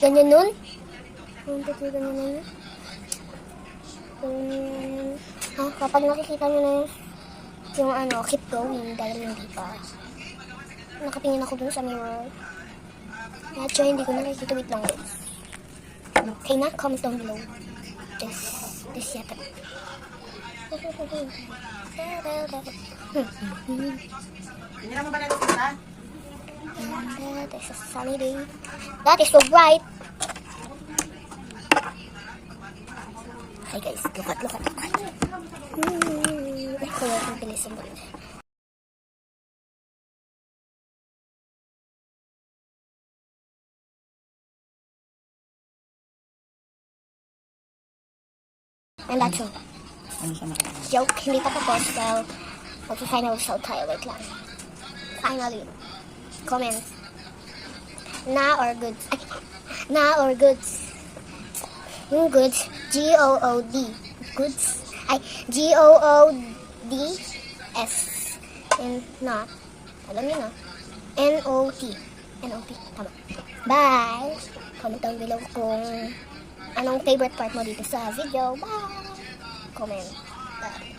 Ganyan nun? Ganyan nun? Kapag nakikita nyo na yung keep going dahil hindi pa. Nakatingin ako dun sa mirror. Medyo hindi ko nakikita. Wait lang. Okay na, comment down below. This yata. Hindi mo ba nakikita? This is a sunny day. That is so bright. Hi guys, look at. Kaya ang bilis ang bilis. And that's all. Ano siya nakikita? Joke, hindi pa tapos. Well, mag-final result tayo. Wait lang. Finally, comment. Na or goods? Ay, na or goods? Yung goods, G-O-O-D. Goods? Ay, G-O-O-D-S. And not. Alam niyo na. N-O-T. N-O-T. Tama. Bye! Comment down below kung anong favorite part mo dito sa video. Bye! Comment. Bye.